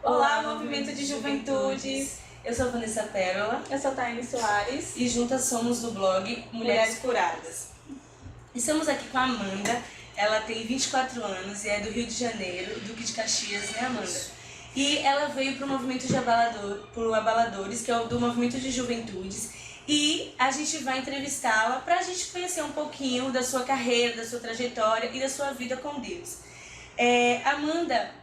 Olá, Movimento de Juventudes! Eu sou Vanessa Pérola. Eu sou Taine Soares. E juntas somos do blog Mulheres Curadas. Estamos aqui com a Amanda. Ela tem 24 anos e é do Rio de Janeiro, Duque de Caxias, né, Amanda? E ela veio para o movimento de Abaladores, que é o do Movimento de Juventudes. E a gente vai entrevistá-la para a gente conhecer um pouquinho da sua carreira, da sua trajetória e da sua vida com Deus. Amanda,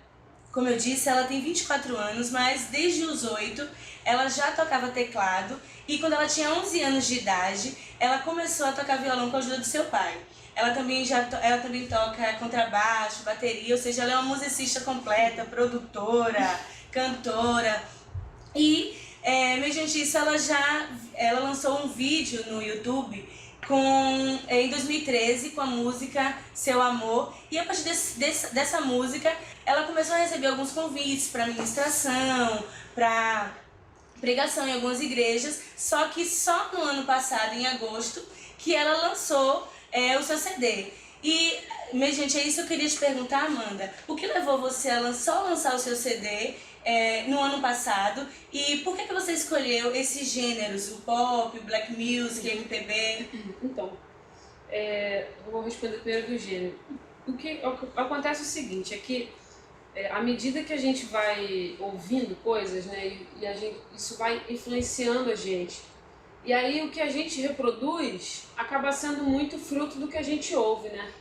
como eu disse, ela tem 24 anos, mas desde os 8 ela já tocava teclado e quando ela tinha 11 anos de idade, ela começou a tocar violão com a ajuda do seu pai. Ela também toca contrabaixo, bateria, ou seja, ela é uma musicista completa, produtora, cantora. E, mediante isso, ela lançou um vídeo no YouTube em 2013 com a música Seu Amor, e a partir dessa música ela começou a receber alguns convites para ministração, para pregação em algumas igrejas, só que só no ano passado, em agosto, que ela lançou o seu CD. E, mediante isso, eu queria te perguntar, Amanda, o que levou você a só lançar o seu CD no ano passado, e por que você escolheu esses gêneros, o pop, o black music, MPB? Então, eu vou responder primeiro do gênero. O que acontece é o seguinte, é que à medida que a gente vai ouvindo coisas, né, isso vai influenciando a gente. E aí o que a gente reproduz acaba sendo muito fruto do que a gente ouve, né?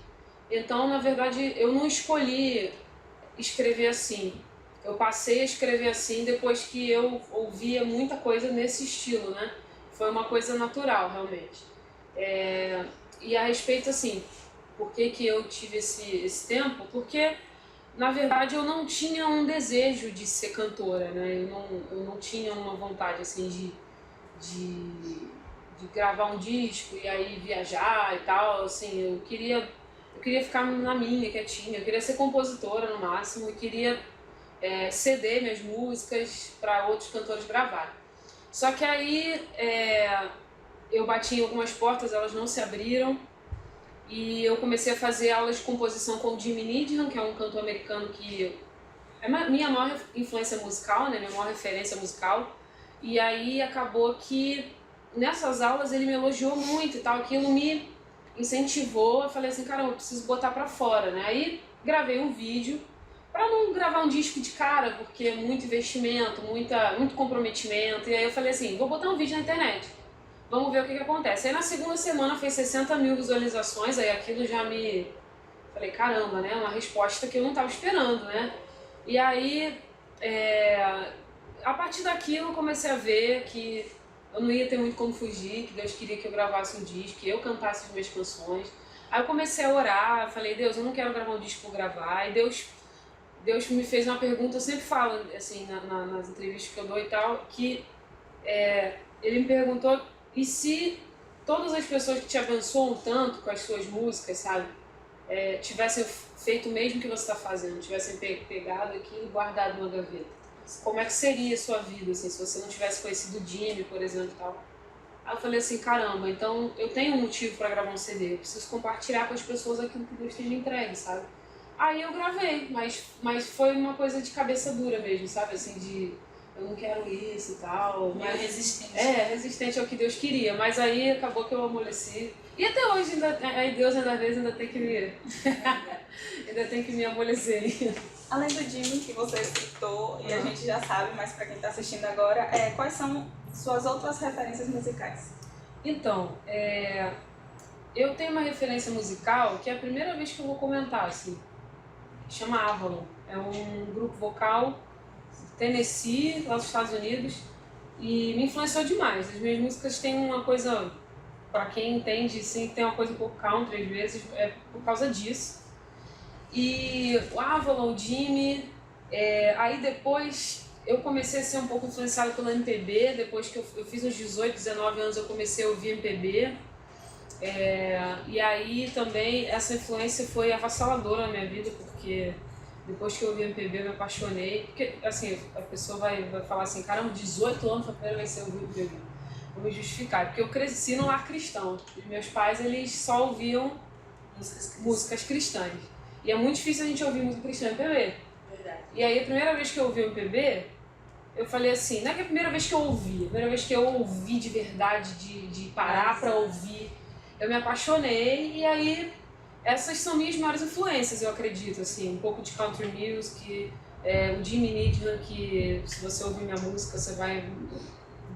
Então, na verdade, eu não escolhi escrever assim. Eu passei a escrever assim depois que eu ouvia muita coisa nesse estilo, né? Foi uma coisa natural, realmente. E a respeito, assim, por que eu tive esse tempo? Porque, na verdade, eu não tinha um desejo de ser cantora, né? Eu não tinha uma vontade, assim, de gravar um disco e aí viajar e tal, assim, eu queria ficar na minha, quietinha, eu queria ser compositora no máximo, e queria ceder minhas músicas para outros cantores gravarem. Só que aí eu bati em algumas portas, elas não se abriram, e eu comecei a fazer aulas de composição com o Jimmy Needham, que é um cantor americano que é minha maior influência musical, né, minha maior referência musical. E aí acabou que nessas aulas ele me elogiou muito e tal, aquilo me incentivou. Eu falei assim, caramba, eu preciso botar pra fora, né? Aí gravei um vídeo, pra não gravar um disco de cara, porque é muito investimento, muito comprometimento. E aí eu falei assim, vou botar um vídeo na internet, vamos ver o que acontece. Aí na segunda semana fez 60 mil visualizações, aí aquilo já me... Falei, caramba, né? Uma resposta que eu não tava esperando, né? E aí... A partir daquilo eu comecei a ver que eu não ia ter muito como fugir, que Deus queria que eu gravasse um disco, que eu cantasse as minhas canções. Aí eu comecei a orar, falei, Deus, eu não quero gravar um disco por gravar. E Deus me fez uma pergunta, eu sempre falo assim nas entrevistas que eu dou e tal, que ele me perguntou, e se todas as pessoas que te abençoam tanto com as suas músicas, sabe, tivessem feito o mesmo que você está fazendo, tivessem pegado aquilo e guardado numa gaveta? Como é que seria a sua vida, assim, se você não tivesse conhecido o Jimmy, por exemplo, e tal? Aí eu falei assim, caramba, então eu tenho um motivo para gravar um CD, eu preciso compartilhar com as pessoas aquilo que Deus tem me entregue, sabe? Aí eu gravei, mas foi uma coisa de cabeça dura mesmo, sabe, assim, de eu não quero isso e tal. Mas resistente. Resistente ao que Deus queria, mas aí acabou que eu amoleci. E até hoje, Deus às vezes ainda tem que me... ainda tem que me amolecer. Além do Jimmy, que você citou, e a gente já sabe, mas para quem está assistindo agora, quais são suas outras referências musicais? Então, eu tenho uma referência musical que é a primeira vez que eu vou comentar, assim, que chama Avalon. É um grupo vocal de Tennessee, lá dos Estados Unidos, e me influenciou demais. As minhas músicas têm uma coisa, para quem entende, sim, tem uma coisa um pouco country às vezes, por causa disso. E o Avalon, o Jimmy, aí depois eu comecei a ser um pouco influenciada pela MPB, depois que eu fiz uns 18, 19 anos eu comecei a ouvir MPB, e aí também essa influência foi avassaladora na minha vida, porque depois que eu ouvi MPB eu me apaixonei, porque assim, a pessoa vai falar assim, caramba, 18 anos foi a primeira vez que eu ouvi MPB. Vou me justificar, porque eu cresci num lar cristão, os meus pais eles só ouviam músicas cristãs. E é muito difícil a gente ouvir música cristã em MPB. Verdade. E aí a primeira vez que eu ouvi o MPB, eu falei assim, não é que a primeira vez que eu ouvi, a primeira vez que eu ouvi de verdade, de parar pra ouvir, eu me apaixonei e aí essas são minhas maiores influências, eu acredito, assim, um pouco de country music, o Jimmy Needham, que se você ouvir minha música você vai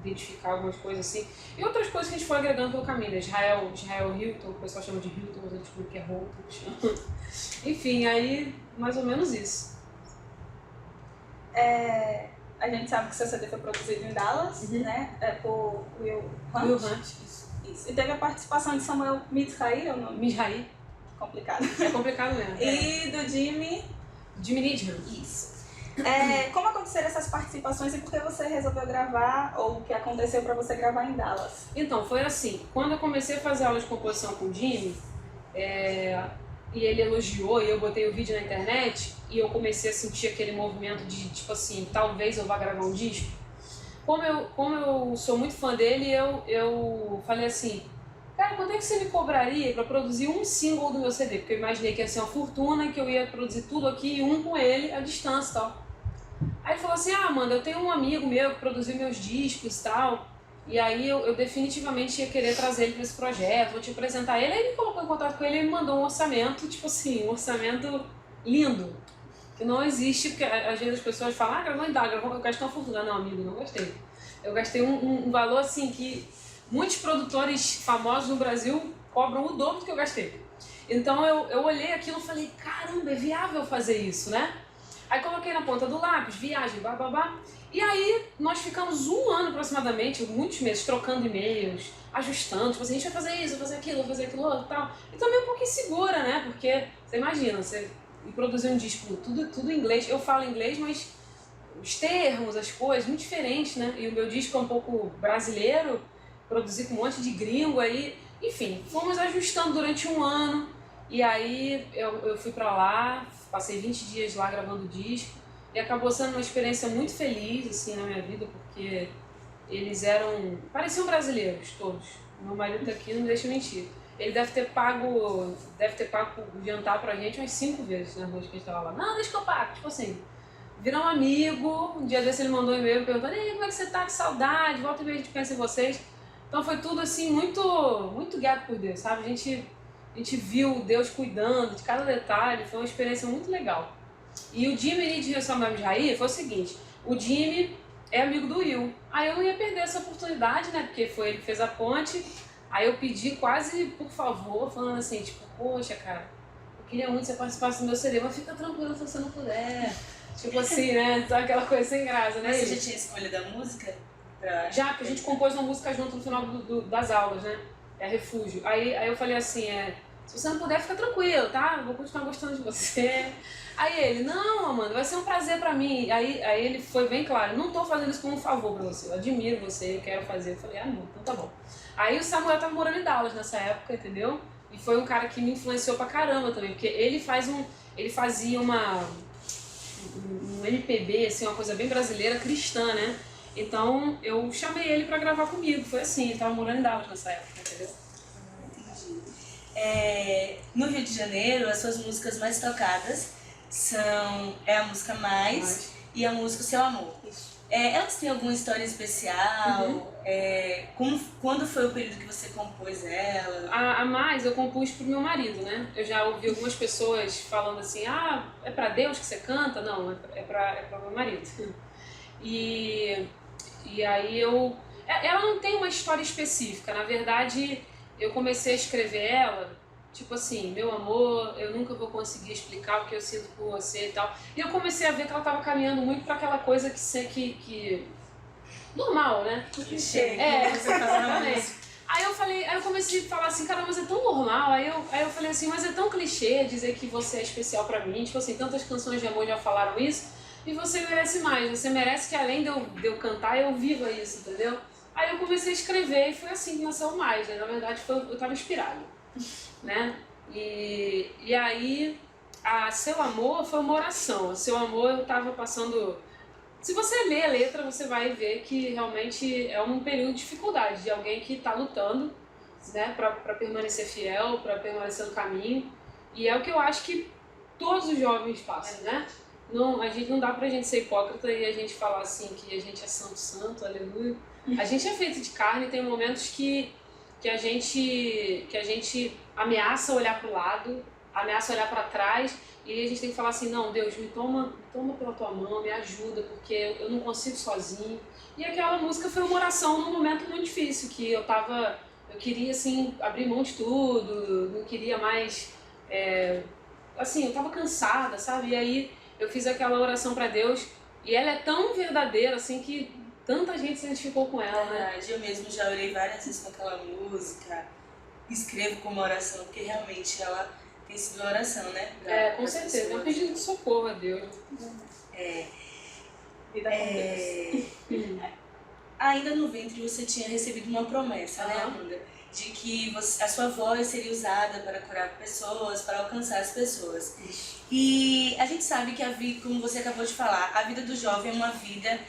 identificar algumas coisas assim, e outras coisas que a gente foi agregando pelo caminho, né? Israel Hilton, o pessoal chama de Hilton, mas eu descobri que é Hilton. Enfim, aí mais ou menos isso. A gente sabe que seu CD foi produzido em Dallas, né? Por Will Hunt. Will Hunt, isso. E teve a participação de Samuel Mizrahi, é o nome? Mizrahi. Complicado. É complicado mesmo. E do Jimmy Needham. Isso. Como aconteceram essas participações e por que você resolveu gravar, ou o que aconteceu para você gravar em Dallas? Então, foi assim, quando eu comecei a fazer aula de composição com o Jimmy, e ele elogiou e eu botei o vídeo na internet, e eu comecei a sentir aquele movimento de, tipo assim, talvez eu vá gravar um disco. Como eu sou muito fã dele, eu falei assim, cara, quanto é que você me cobraria para produzir um single do meu CD? Porque eu imaginei que ia ser uma fortuna, que eu ia produzir tudo aqui e um com ele, à distância e tal. Aí ele falou assim, Amanda, eu tenho um amigo meu que produziu meus discos e tal, e aí eu definitivamente ia querer trazer ele para esse projeto, vou te apresentar ele. Aí ele me colocou em contato com ele e me mandou um orçamento, tipo assim, um orçamento lindo, que não existe, porque às vezes as pessoas falam, gravou em Dallas, eu gastei uma fortuna. Não, amigo, não gastei. Eu gastei um valor assim que muitos produtores famosos no Brasil cobram o dobro do que eu gastei. Então eu olhei aquilo e falei, caramba, é viável fazer isso, né? Aí coloquei na ponta do lápis, viagem, bababá. E aí nós ficamos um ano aproximadamente, muitos meses, trocando e-mails, ajustando, tipo assim, a gente vai fazer isso, vai fazer aquilo outro e tal. E também um pouco insegura, né? Porque você imagina, você produzir um disco tudo em inglês. Eu falo inglês, mas os termos, as coisas, muito diferentes, né? E o meu disco é um pouco brasileiro, produzi com um monte de gringo aí. Enfim, fomos ajustando durante um ano. E aí eu fui pra lá, passei 20 dias lá gravando o disco. E acabou sendo uma experiência muito feliz, assim, na minha vida, porque eles pareciam brasileiros, todos. Meu marido tá aqui, não me deixa mentir. Ele deve ter pago o jantar pra gente umas 5 vezes nas noite que a gente tava lá. Não, deixa que eu pago, tipo assim. Virou um amigo, um dia desse ele mandou um e-mail perguntando, ei, como é que você tá? Que saudade, volta e meia a gente pensa em vocês. Então foi tudo assim, muito, muito guiado por Deus, sabe? A gente viu Deus cuidando de cada detalhe, foi uma experiência muito legal. E o Jimmy de Samuel Mizrahi foi o seguinte, o Jimmy é amigo do Will. Aí eu não ia perder essa oportunidade, né? Porque foi ele que fez a ponte. Aí eu pedi quase por favor, falando assim, tipo, poxa, cara, eu queria muito que você participasse do meu CD, mas fica tranquilo se você não puder. Tipo assim, né? Sabe aquela coisa sem graça, né? Mas você já tinha escolha da música? Já, porque a gente compôs uma música junto no final das aulas, né? É Refúgio. Aí eu falei assim, se você não puder, fica tranquilo, tá? Eu vou continuar gostando de você. Aí ele, não, Amanda, vai ser um prazer pra mim. Aí ele foi bem claro, não tô fazendo isso como um favor pra você, eu admiro você, eu quero fazer. Eu falei, não, então tá bom. Aí o Samuel tava morando em Dallas nessa época, entendeu? E foi um cara que me influenciou pra caramba também, porque ele fazia um MPB, assim, uma coisa bem brasileira, cristã, né? Então eu chamei ele pra gravar comigo, foi assim, ele tava morando em Dallas nessa época, entendeu? Entendi. No Rio de Janeiro, as suas músicas mais tocadas são a música Mais e a música Seu Amor. Isso. Elas têm alguma história especial? Quando foi o período que você compôs ela? A Mais eu compus pro meu marido, né? Eu já ouvi algumas pessoas falando assim, é pra Deus que você canta? Não, é pra meu marido. E aí ela não tem uma história específica, na verdade eu comecei a escrever ela, tipo assim, meu amor, eu nunca vou conseguir explicar o que eu sinto por você e tal. E eu comecei a ver que ela tava caminhando muito pra aquela coisa que normal, né? Clichê. Exatamente. Aí eu comecei a falar assim, cara, mas é tão normal. Aí eu falei assim, mas é tão clichê dizer que você é especial pra mim. Tipo assim, tantas canções de amor já falaram isso. E você merece mais. Você merece que além de eu cantar, eu viva isso, entendeu? Aí eu comecei a escrever e foi assim que nasceu Mais, né? Na verdade, eu tava inspirada, né? E aí, a Seu Amor foi uma oração. A Seu Amor eu tava passando... Se você ler a letra, você vai ver que realmente é um período de dificuldade, de alguém que está lutando, né, para permanecer fiel, para permanecer no caminho. E é o que eu acho que todos os jovens passam, né? não, a gente não dá pra gente ser hipócrita e a gente falar assim que a gente é santo, aleluia. A gente é feito de carne e tem momentos que a gente ameaça olhar pro lado, ameaça olhar para trás e a gente tem que falar assim, não, Deus, me toma pela tua mão, me ajuda, porque eu não consigo sozinho. E aquela música foi uma oração num momento muito difícil, que eu queria assim, abrir mão de tudo, não queria mais, assim, eu tava cansada, sabe? E aí eu fiz aquela oração para Deus e ela é tão verdadeira, assim, que tanta gente se identificou com ela, né? Verdade, eu mesmo já orei várias vezes com aquela música, escrevo como oração, porque realmente ela tem sido uma oração, né? Com certeza, é um pedido de socorro a Deus. Vida com Deus. Ainda no ventre você tinha recebido uma promessa, né, Amanda? De que a sua voz seria usada para curar pessoas, para alcançar as pessoas. E a gente sabe que a vida, como você acabou de falar, a vida do jovem é uma vida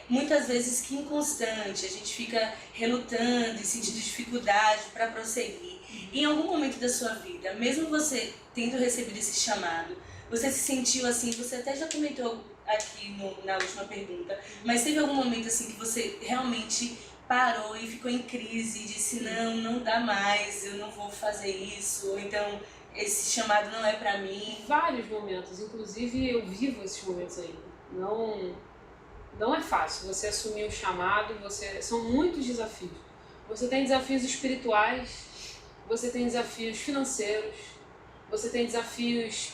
muitas vezes que inconstante, a gente fica relutando e sentindo dificuldade para prosseguir. E em algum momento da sua vida, mesmo você tendo recebido esse chamado, você se sentiu assim, você até já comentou aqui na última pergunta, mas teve algum momento assim que você realmente parou e ficou em crise e disse, não dá mais, eu não vou fazer isso, ou então esse chamado não é para mim? Vários momentos, inclusive eu vivo esses momentos ainda. Não é fácil você assumir o chamado, são muitos desafios. Você tem desafios espirituais, você tem desafios financeiros, você tem desafios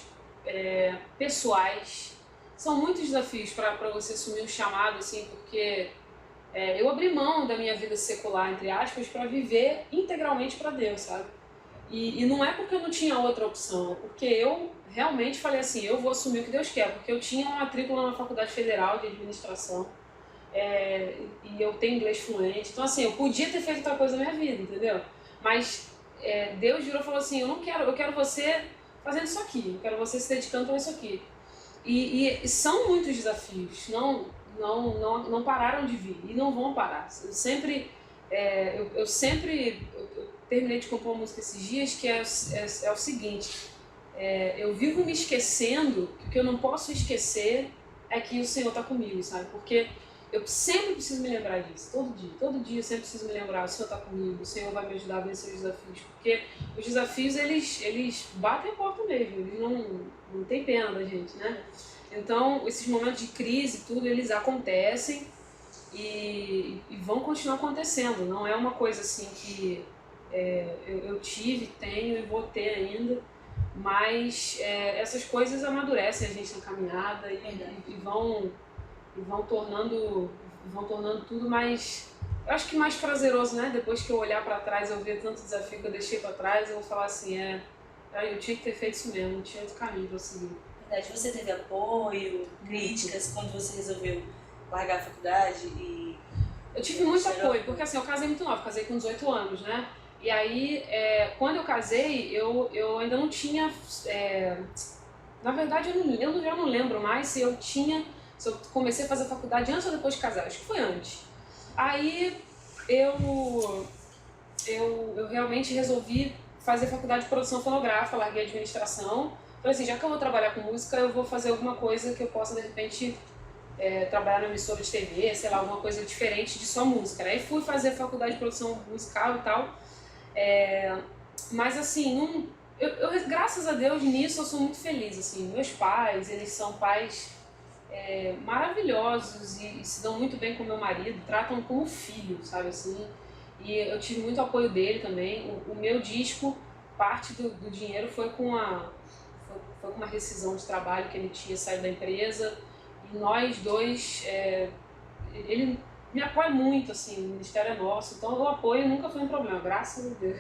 pessoais. São muitos desafios para você assumir um chamado, assim, porque eu abri mão da minha vida secular, entre aspas, para viver integralmente para Deus, sabe? E não é porque eu não tinha outra opção, é porque eu realmente falei assim, eu vou assumir o que Deus quer, porque eu tinha uma matrícula na Faculdade Federal de Administração e eu tenho inglês fluente, então assim, eu podia ter feito outra coisa na minha vida, entendeu? Mas Deus virou e falou assim, eu quero você fazendo isso aqui, eu quero você se dedicando para isso aqui. E são muitos desafios, não pararam de vir e não vão parar. Eu terminei de compor uma música esses dias que é o seguinte, eu vivo me esquecendo que o que eu não posso esquecer é que o Senhor está comigo, sabe? Porque eu sempre preciso me lembrar disso, todo dia eu sempre preciso me lembrar, o Senhor está comigo, o Senhor vai me ajudar a vencer os desafios, porque os desafios eles batem a porta mesmo, eles não tem pena da gente, né? Então esses momentos de crise, tudo, eles acontecem e vão continuar acontecendo, não é uma coisa assim que eu tive, tenho e vou ter ainda, mas essas coisas amadurecem a gente na caminhada e vão tornando tudo mais, eu acho que mais prazeroso, né? Depois que eu olhar para trás, eu ver tanto desafio que eu deixei para trás, eu vou falar assim, eu tinha que ter feito isso mesmo, não tinha outro caminho para seguir. Verdade, você teve apoio, críticas quando você resolveu largar a faculdade e... Eu tive muito apoio, porque assim, eu casei muito nova, casei com 18 anos, né? E aí, quando eu casei, eu ainda não tinha... na verdade, eu já não lembro mais se eu comecei a fazer faculdade antes ou depois de casar. Acho que foi antes. Aí, eu realmente resolvi fazer faculdade de produção fonográfica, larguei a administração. Falei assim, já que eu vou trabalhar com música, eu vou fazer alguma coisa que eu possa, de repente... trabalhar na emissora de TV, sei lá, alguma coisa diferente de só música, né? E fui fazer faculdade de produção musical e tal, mas assim, graças a Deus nisso eu sou muito feliz, assim, meus pais, eles são pais maravilhosos e se dão muito bem com meu marido, tratam como filho, sabe assim, e eu tive muito apoio dele também. O meu disco, parte do dinheiro foi com uma rescisão de trabalho que ele tinha saído da empresa. E nós dois, ele me apoia muito, assim, o ministério é nosso, então o apoio nunca foi um problema, graças a Deus.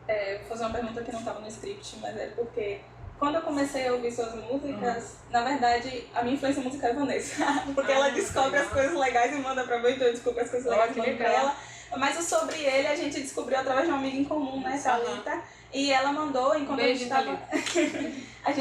Eu vou fazer uma pergunta que não estava no script, mas é porque quando eu comecei a ouvir suas músicas, na verdade, a minha influência musical é Vanessa, porque ela descobre as coisas legais e manda pra mim, então eu descubro as coisas legais e mando pra ela. Mas o sobre ele a gente descobriu através de uma amiga em comum, né, Thalita? E ela mandou, enquanto a gente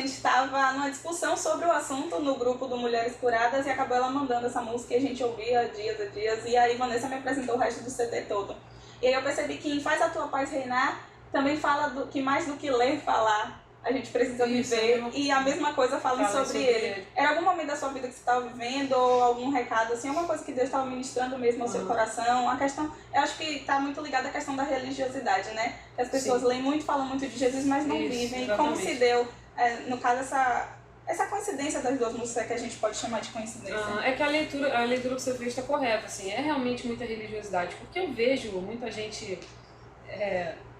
estava numa discussão sobre o assunto no grupo do Mulheres Curadas, e acabou ela mandando essa música e a gente ouvia dias e dias, e aí Vanessa me apresentou o resto do CD todo. E aí eu percebi que em Faz a Tua Paz Reinar também fala que mais do que ler, falar. a gente precisa Isso, viver. E a mesma coisa fala sobre ele. Era algum momento da sua vida que você estava vivendo, ou algum recado, assim, alguma coisa que Deus estava ministrando mesmo ao seu coração? A questão, eu acho que está muito ligada à questão da religiosidade, né? Que as pessoas leem muito, falam muito de Jesus, mas não vivem. Exatamente. E como se deu, no caso, essa coincidência das duas músicas que a gente pode chamar de coincidência? É que a leitura que você fez está correta, assim, é realmente muita religiosidade, porque eu vejo muita gente,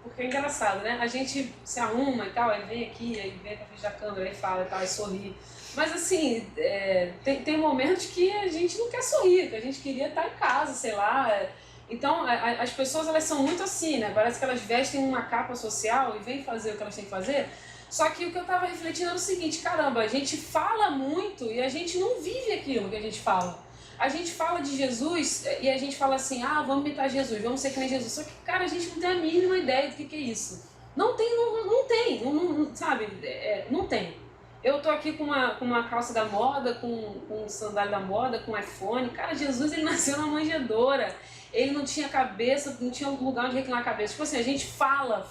porque é engraçado, né? A gente se arruma e tal, aí vem aqui, aí vem pra frente da câmera, aí fala e tal, aí sorri. Mas assim, tem momentos que a gente não quer sorrir, que a gente queria estar em casa, sei lá. Então, as pessoas, elas são muito assim, né? Parece que elas vestem uma capa social e vêm fazer o que elas têm que fazer. Só que o que eu tava refletindo era o seguinte, caramba, a gente fala muito e a gente não vive aquilo que a gente fala. A gente fala de Jesus e a gente fala assim, vamos imitar Jesus, vamos ser que nem Jesus. Só que, cara, a gente não tem a mínima ideia do que é isso. Não tem, sabe? Não tem. Eu tô aqui com uma calça da moda, com um sandália da moda, com um iPhone. Cara, Jesus, ele nasceu na manjedoura. Ele não tinha cabeça, não tinha lugar onde reclinar a cabeça. Tipo assim, a gente fala,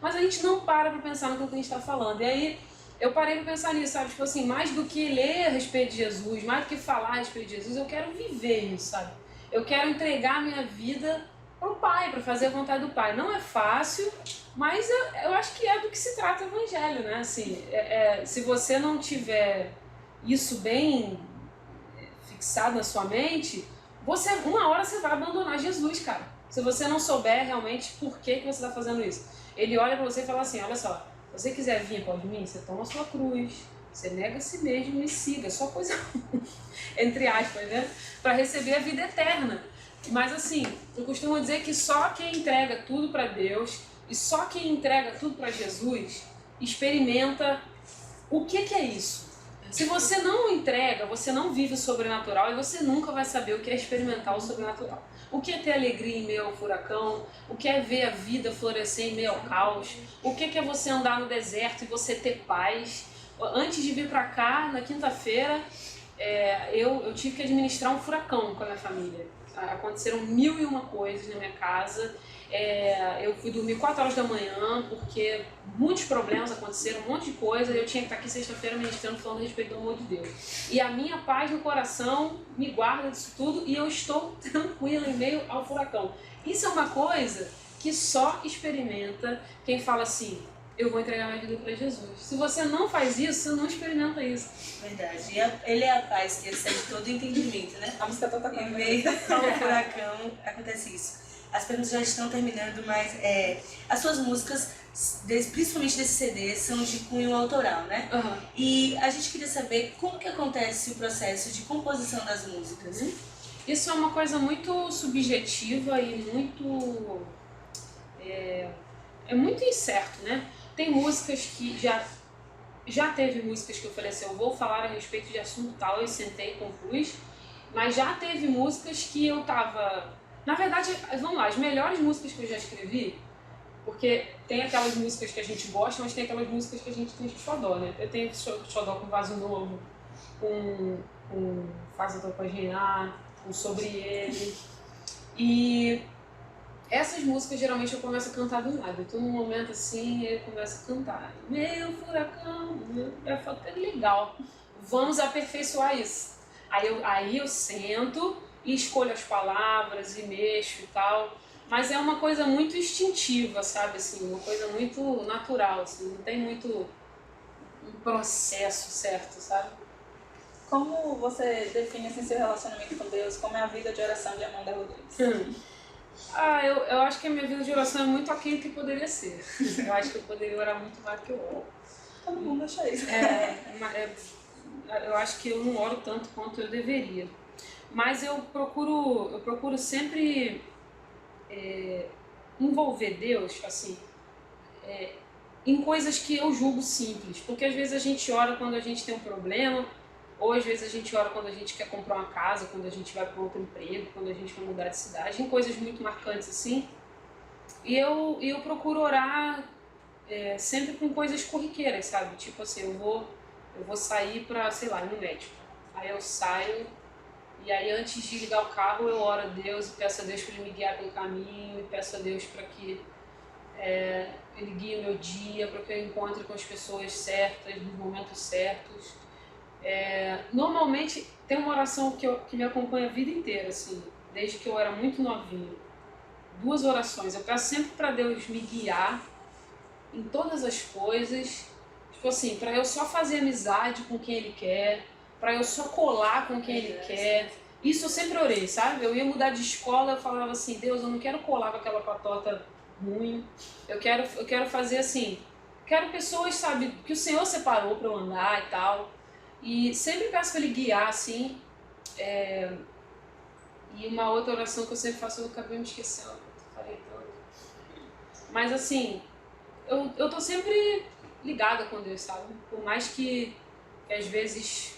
mas a gente não para pra pensar no que a gente tá falando. E aí, eu parei pra pensar nisso, sabe? Tipo assim, mais do que ler a respeito de Jesus, mais do que falar a respeito de Jesus, eu quero viver isso, sabe? Eu quero entregar a minha vida pro Pai, pra fazer a vontade do Pai. Não é fácil, mas eu acho que é do que se trata o Evangelho, né? Assim, se você não tiver isso bem fixado na sua mente, uma hora você vai abandonar Jesus, cara. Se você não souber realmente por que você está fazendo isso. Ele olha pra você e fala assim, olha só, se você quiser vir após mim, você toma a sua cruz, você nega a si mesmo e me siga. Só coisa entre aspas, né? Pra receber a vida eterna. Mas assim, eu costumo dizer que só quem entrega tudo pra Deus e só quem entrega tudo pra Jesus experimenta o que é isso. Se você não entrega, você não vive o sobrenatural e você nunca vai saber o que é experimentar o sobrenatural. O que é ter alegria em meio ao furacão, o que é ver a vida florescer em meio ao caos, o que é você andar no deserto e você ter paz. Antes de vir pra cá, na quinta-feira, eu tive que administrar um furacão com a minha família. Aconteceram 1001 coisas na minha casa. Eu fui dormir 4 horas da manhã porque muitos problemas aconteceram, um monte de coisa, e eu tinha que estar aqui sexta-feira ministrando, falando a respeito do amor de Deus. E a minha paz no coração me guarda disso tudo e eu estou tranquila em meio ao furacão. Isso é uma coisa que só experimenta quem fala assim, eu vou entregar minha vida para Jesus. Se você não faz isso, você não experimenta isso. Verdade. E ele é a paz que excede todo entendimento, né? A música tá tocando. Em meio ao furacão acontece isso. As perguntas já estão terminando, mas as suas músicas, principalmente desse CD, são de cunho autoral, né? Uhum. E a gente queria saber como que acontece o processo de composição das músicas. Isso é uma coisa muito subjetiva e muito... é muito incerto, né? Tem músicas que já teve músicas que eu falei assim, eu vou falar a respeito de assunto tal, eu sentei e compus, mas já teve músicas que eu tava... Na verdade, vamos lá, as melhores músicas que eu já escrevi, porque tem aquelas músicas que a gente gosta, mas tem aquelas músicas que a gente tem xodó, né? Eu tenho xodó com Vaso Novo, com Faz a Tua Paginar, com Sobre Ele, e essas músicas geralmente eu começo a cantar do nada. Eu tô num momento assim e eu começo a cantar. Meu furacão, eu falo, é legal, vamos aperfeiçoar isso. Aí eu sento e escolho as palavras e mexo e tal. Mas é uma coisa muito instintiva, sabe? Assim, uma coisa muito natural, assim, não tem muito um processo certo, sabe? Como você define assim, seu relacionamento com Deus? Como é a vida de oração de Amanda Rodrigues? Eu acho que a minha vida de oração é muito aquém do que poderia ser. Eu acho que eu poderia orar muito mais do que eu oro. Todo mundo acha isso. Eu acho que eu não oro tanto quanto eu deveria. Mas eu procuro sempre envolver Deus, assim, em coisas que eu julgo simples. Porque às vezes a gente ora quando a gente tem um problema, ou às vezes a gente ora quando a gente quer comprar uma casa, quando a gente vai para outro emprego, quando a gente vai mudar de cidade, em coisas muito marcantes assim. E eu procuro orar sempre com coisas corriqueiras, sabe? Tipo assim, eu vou sair pra, sei lá, ir no médico. Aí eu saio, e aí antes de ligar o carro eu oro a Deus e peço a Deus para Ele me guiar pelo caminho, e peço a Deus para que Ele guia o meu dia para que eu encontre com as pessoas certas, nos momentos certos. Normalmente tem uma oração que me acompanha a vida inteira, assim, desde que eu era muito novinha. 2 orações. Eu peço sempre para Deus me guiar em todas as coisas, tipo assim, para eu só fazer amizade com quem Ele quer, para eu só colar com quem Ele quer. Isso eu sempre orei, sabe? Eu ia mudar de escola, eu falava assim, Deus, eu não quero colar com aquela patota ruim, eu quero fazer assim, quero pessoas, sabe, que o Senhor separou para eu andar e tal. E sempre peço para Ele guiar, assim. E uma outra oração que eu sempre faço, eu acabei me esquecendo, falei tanto. Mas assim, eu tô sempre ligada com Deus, sabe? Por mais que às vezes...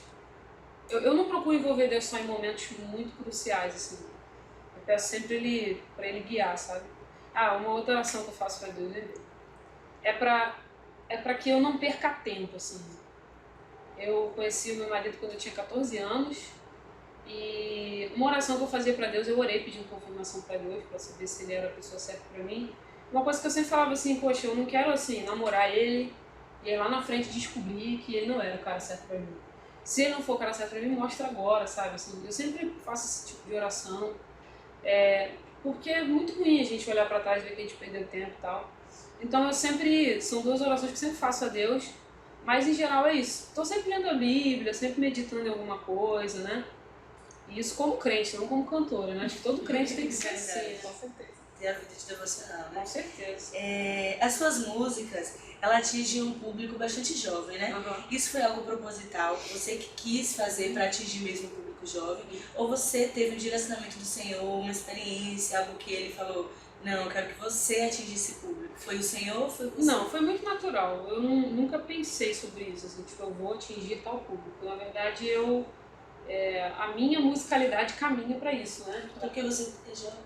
Eu não procuro envolver Deus só em momentos muito cruciais, assim. Eu peço sempre pra Ele guiar, sabe? Uma outra oração que eu faço pra Deus é pra que eu não perca tempo, assim. Eu conheci o meu marido quando eu tinha 14 anos e uma oração que eu fazia pra Deus, eu orei pedindo confirmação pra Deus pra saber se Ele era a pessoa certa pra mim. Uma coisa que eu sempre falava assim, poxa, eu não quero assim namorar ele e aí lá na frente descobrir que ele não era o cara certo pra mim. Se ele não for o cara certo pra mim, mostra agora, sabe? Assim, eu sempre faço esse tipo de oração. Porque é muito ruim a gente olhar pra trás e ver que a gente perdeu tempo e tal. Então são 2 orações que eu sempre faço a Deus, mas em geral é isso. Tô sempre lendo a Bíblia, sempre meditando em alguma coisa, né? E isso como crente, não como cantora, né? Acho que todo crente tem que ser assim, Com certeza. Ter a vida de devocional, né? Com certeza. As suas músicas, ela atinge um público bastante jovem, né? Uhum. Isso foi algo proposital? Você que quis fazer para atingir mesmo o público jovem? Ou você teve um direcionamento do Senhor, uma experiência, algo que Ele falou, não, eu quero que você atingisse esse público? Foi o Senhor ou foi você? Não, foi muito natural. Eu nunca pensei sobre isso, assim, tipo, eu vou atingir tal público. Na verdade, a minha musicalidade caminha para isso, né? Porque você é jovem.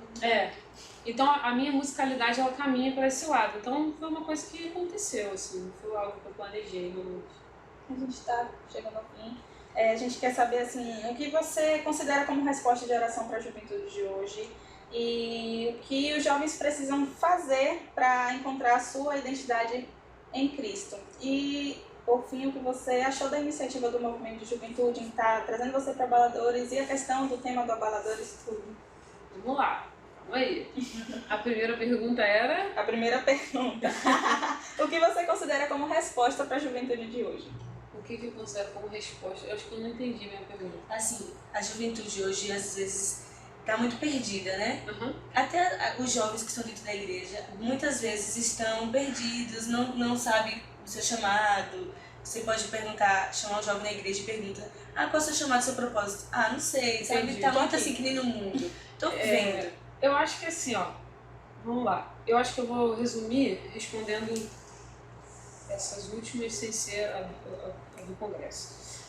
Então a minha musicalidade ela caminha para esse lado. Então foi uma coisa que aconteceu, assim, não foi algo que eu planejei, realmente. A gente está chegando ao fim. A gente quer saber assim, o que você considera como resposta de oração para a juventude de hoje e o que os jovens precisam fazer para encontrar a sua identidade em Cristo. E, por fim, o que você achou da iniciativa do movimento de juventude em estar trazendo você para Abaladores e a questão do tema do Abaladores, tudo. Vamos lá, calma aí. A primeira pergunta era... A primeira pergunta. O que você considera como resposta para a juventude de hoje? O que eu considero como resposta? Eu acho que eu não entendi a minha pergunta. Assim, a juventude hoje, às vezes, está muito perdida, né? Uhum. Até os jovens que estão dentro da igreja, muitas vezes estão perdidos, não sabem o seu chamado. Você pode perguntar, chamar um jovem na igreja e pergunta, qual é o seu chamado, o seu propósito? Não sei, sabe? Entendi. Tá muito assim que nem no mundo. Tô vendo. Eu acho que assim, vamos lá. Eu acho que eu vou resumir respondendo essas últimas sem ser a do Congresso.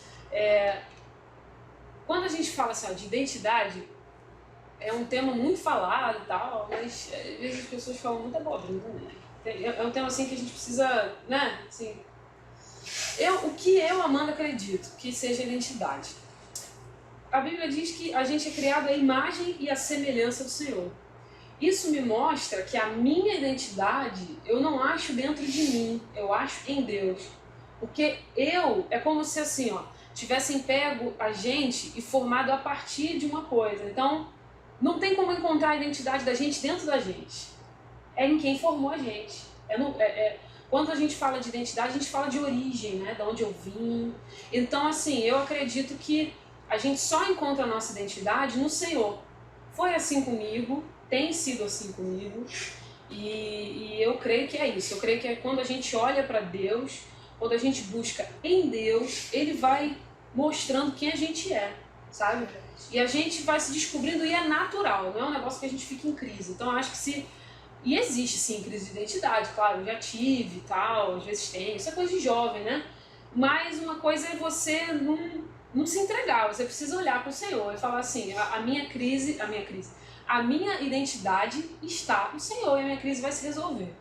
Quando a gente fala assim, de identidade, é um tema muito falado e tal, mas às vezes as pessoas falam muita abobrinha também. É um tema assim que a gente precisa, né? Assim, o que eu, Amanda, acredito que seja identidade. A Bíblia diz que a gente é criado à imagem e à semelhança do Senhor. Isso me mostra que a minha identidade eu não acho dentro de mim, eu acho em Deus. Porque é como se assim, tivessem pego a gente e formado a partir de uma coisa. Então, não tem como encontrar a identidade da gente dentro da gente. É em quem formou a gente. Quando a gente fala de identidade, a gente fala de origem, né? De onde eu vim. Então, assim, eu acredito que a gente só encontra a nossa identidade no Senhor. Foi assim comigo, tem sido assim comigo, e eu creio que é isso. Eu creio que é quando a gente olha para Deus, quando a gente busca em Deus, Ele vai mostrando quem a gente é, sabe? E a gente vai se descobrindo e é natural, não é um negócio que a gente fica em crise. Então eu acho que E existe sim crise de identidade, claro, eu já tive e tal, às vezes tem, isso é coisa de jovem, né? Mas uma coisa é você não se entregar, você precisa olhar para o Senhor e falar assim, a minha identidade está no Senhor e a minha crise vai se resolver.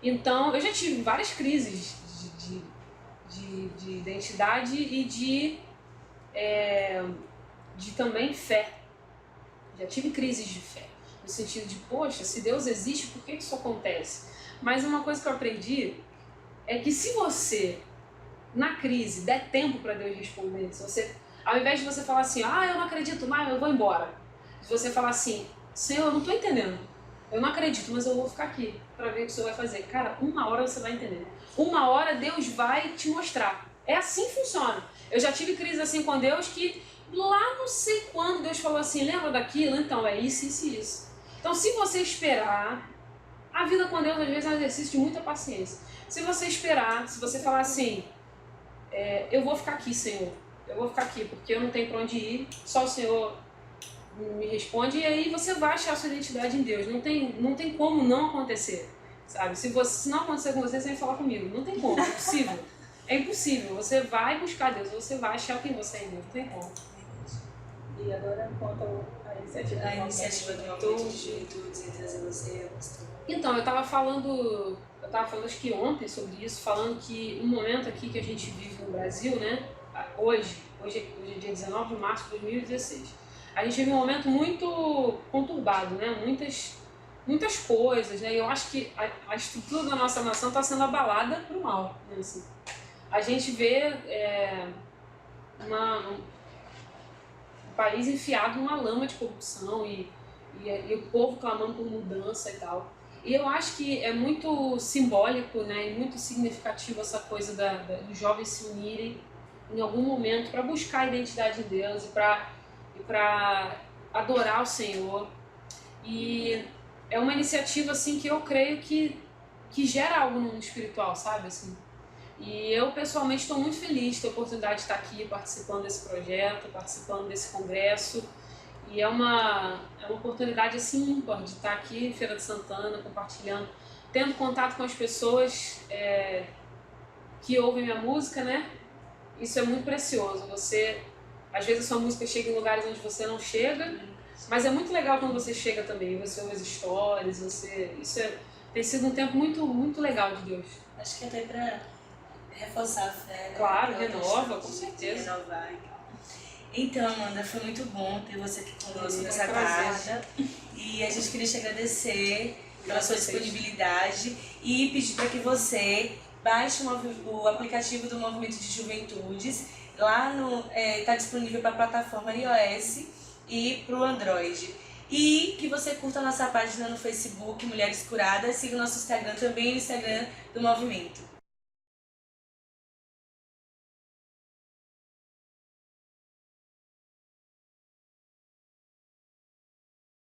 Então, eu já tive várias crises de identidade e de também fé. Já tive crises de fé. no sentido de, poxa, se Deus existe, por que isso acontece? Mas uma coisa que eu aprendi é que se você, na crise, der tempo para Deus responder, se você, ao invés de você falar assim, eu não acredito mais, eu vou embora, se você falar assim, Senhor, eu não estou entendendo, eu não acredito, mas eu vou ficar aqui para ver o que o Senhor vai fazer. Cara, uma hora você vai entender. Uma hora Deus vai te mostrar. É assim que funciona. Eu já tive crise assim com Deus que lá não sei quando Deus falou assim, lembra daquilo? Então, é isso, isso e isso. Então, se você esperar, a vida com Deus às vezes é um exercício de muita paciência. Se você esperar, se você falar assim, eu vou ficar aqui, Senhor, eu vou ficar aqui porque eu não tenho para onde ir, só o Senhor me responde, e aí você vai achar a sua identidade em Deus. Não tem como não acontecer, sabe? Se não acontecer com você, você vai falar comigo. Não tem como, é impossível. É impossível. Você vai buscar Deus, você vai achar quem você é em Deus. Não tem como. E agora, quanto à iniciativa do movimento de juventudes e trazer você, pastor. Então, eu estava falando acho que ontem sobre isso, falando que um momento aqui que a gente vive no Brasil, né? Hoje é dia 19 de março de 2016. A gente vive um momento muito conturbado, né? Muitas coisas, né? E eu acho que a estrutura da nossa nação está sendo abalada para o mal, né? Assim, a gente vê um país enfiado numa lama de corrupção e o povo clamando por mudança e tal. E eu acho que é muito simbólico, né? E muito significativo essa coisa dos jovens se unirem em algum momento para buscar a identidade de Deus e para adorar o Senhor. E é uma iniciativa assim que eu creio que gera algo no mundo espiritual, sabe? Assim. E eu pessoalmente estou muito feliz de ter a oportunidade de estar aqui participando desse projeto, participando desse congresso. E é uma oportunidade assim ímpar de estar aqui em Feira de Santana, compartilhando, tendo contato com as pessoas que ouvem minha música, né? Isso é muito precioso. Às vezes a sua música chega em lugares onde você não chega, mas é muito legal quando você chega também, você ouve as histórias, tem sido um tempo muito, muito legal de Deus. Acho que até para reforçar a fé, né? Claro, renova, com certeza. Renovar. Então, Amanda, foi muito bom ter você aqui conosco nessa prazer. tarde. E a gente queria te agradecer pela sua disponibilidade e pedir para que você baixe o aplicativo do Movimento de Juventudes. Lá está disponível para a plataforma iOS e para o Android. E que você curta a nossa página no Facebook, Mulheres Curadas, siga o nosso Instagram também, o Instagram do Movimento.